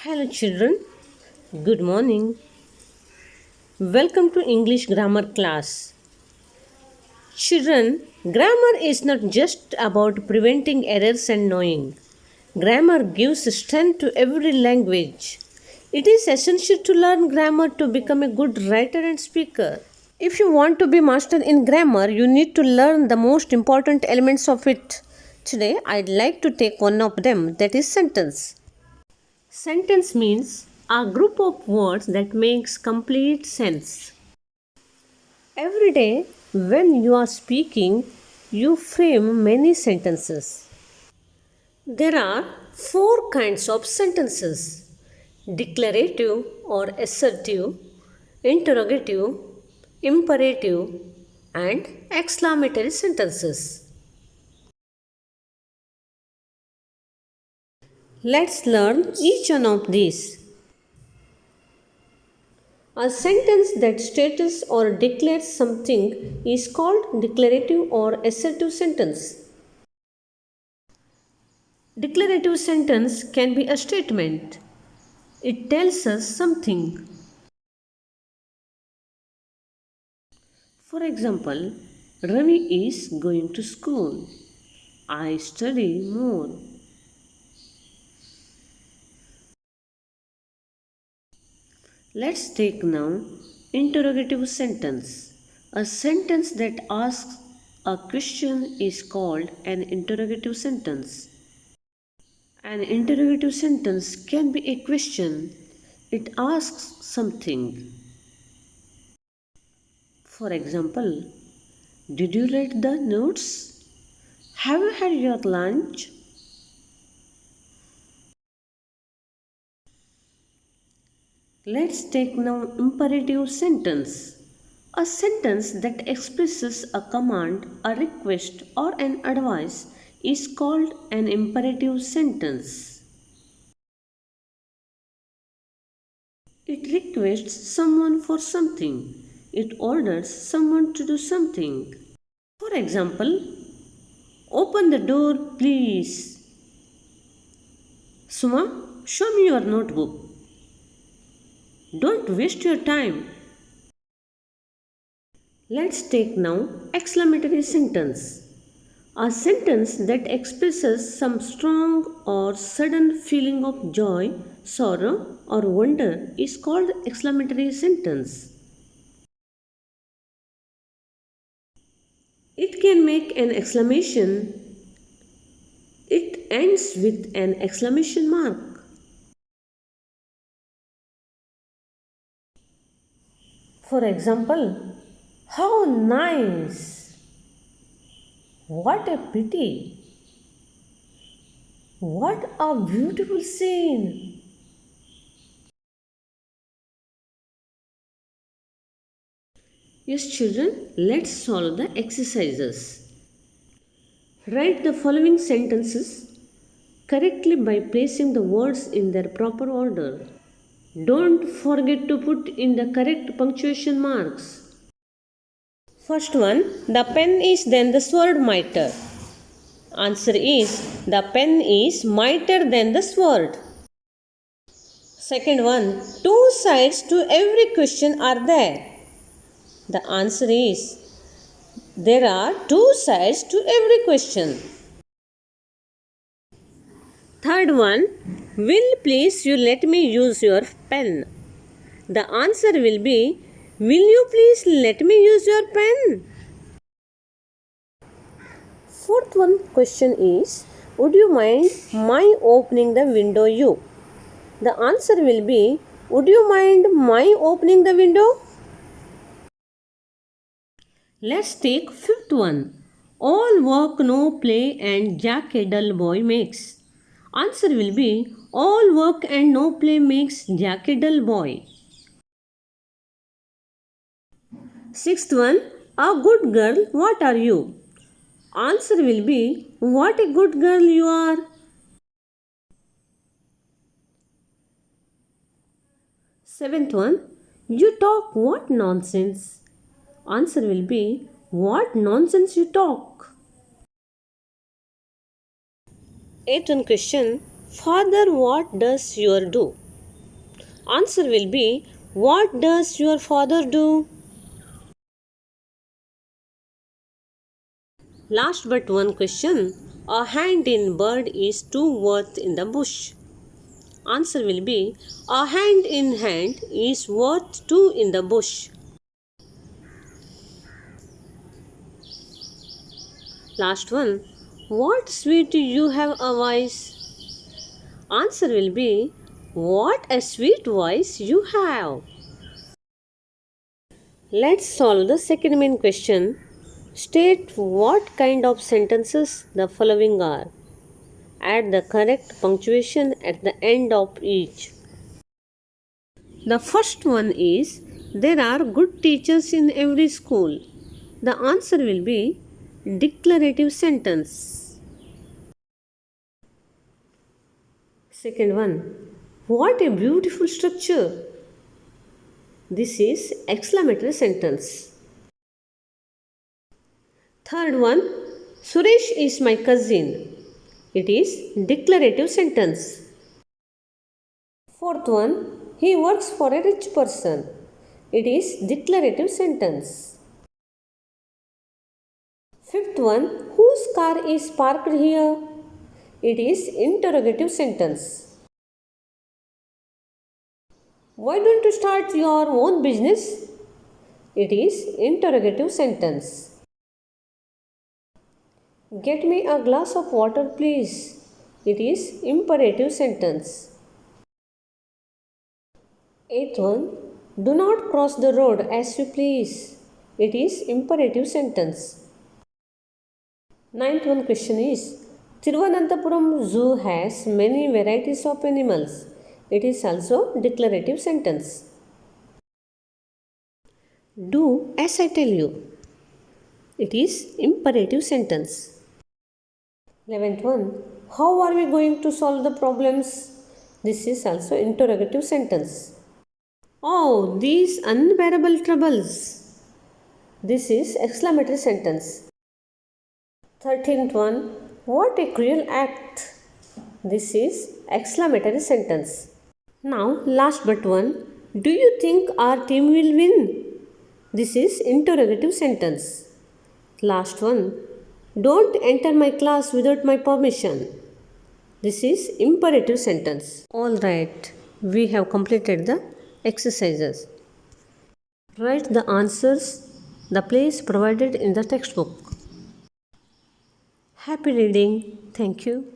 Hello, children. Good morning. Welcome to English grammar class. Children, grammar is not just about preventing errors and knowing. Grammar gives strength to every language. It is essential to learn grammar to become a good writer and speaker. If you want to be master in grammar, you need to learn the most important elements of it. Today, I'd like to take one of them, that is sentence. Sentence means a group of words that makes complete sense. Every day when you are speaking, you frame many sentences. There are four kinds of sentences: declarative or assertive, interrogative, imperative, and exclamatory sentences. Let's learn each one of these. A sentence that states or declares something is called declarative or assertive sentence. Declarative sentence can be a statement. It tells us something. For example, Ravi is going to school. I study more. Let's take now interrogative sentence. A sentence that asks a question is called an interrogative sentence. An interrogative sentence can be a question. It asks something. For example, did you read the notes? Have you had your lunch? Let's take now imperative sentence. A sentence that expresses a command, a request, or an advice is called an imperative sentence. It requests someone for something. It orders someone to do something. For example, open the door, please. Suma, show me your notebook. Don't waste your time. Let's take now exclamatory sentence. A sentence that expresses some strong or sudden feeling of joy, sorrow, or wonder is called exclamatory sentence. It can make an exclamation. It ends with an exclamation mark. For example, how nice! What a pity! What a beautiful scene! Yes, children, let's solve the exercises. Write the following sentences correctly by placing the words in their proper order. Don't forget to put in the correct punctuation marks. First one, the pen is then the sword mightier. Answer is, the pen is mightier than the sword. Second one, two sides to every question are there. The answer is, there are two sides to every question. Third one, will please you let me use your pen? The answer will be, will you please let me use your pen? Fourth one question is, would you mind my opening the window you? The answer will be, would you mind my opening the window? Let's take fifth one. All work no play and Jack a dull boy makes. Answer will be, all work and no play makes Jack a dull boy. Sixth one, a good girl, what are you? Answer will be, what a good girl you are. Seventh one, you talk what nonsense? Answer will be, what nonsense you talk. Eighth one question, Father, what does your do? Answer will be, what does your father do? Last but one question. A hand in bird is two worth in the bush. Answer will be, a hand in hand is worth two in the bush. Last one. What sweet you have a voice? Answer will be, what a sweet voice you have. Let's solve the second main question. State what kind of sentences the following are. Add the correct punctuation at the end of each. The first one is, there are good teachers in every school. The answer will be declarative sentence. Second one, what a beautiful structure. This is exclamatory sentence. Third one, Suresh is my cousin. It is declarative sentence. Fourth one, he works for a rich person. It is declarative sentence. Fifth one, whose car is parked here? It is interrogative sentence. Why don't you start your own business? It is interrogative sentence. Get me a glass of water, please. It is imperative sentence. Eighth one, do not cross the road as you please. It is imperative sentence. Ninth one question is, Thiruvananthapuram Zoo has many varieties of animals. It is also declarative sentence. Do as I tell you. It is imperative sentence. 11th one, how are we going to solve the problems? This is also interrogative sentence. Oh, these unbearable troubles. This is exclamatory sentence. 13th one, what a cruel act. This is exclamatory sentence. Now, last but one, do you think our team will win? This is interrogative sentence. Last one, don't enter my class without my permission. This is imperative sentence. Alright, we have completed the exercises. Write the answers, the place provided in the textbook. Happy reading. Thank you.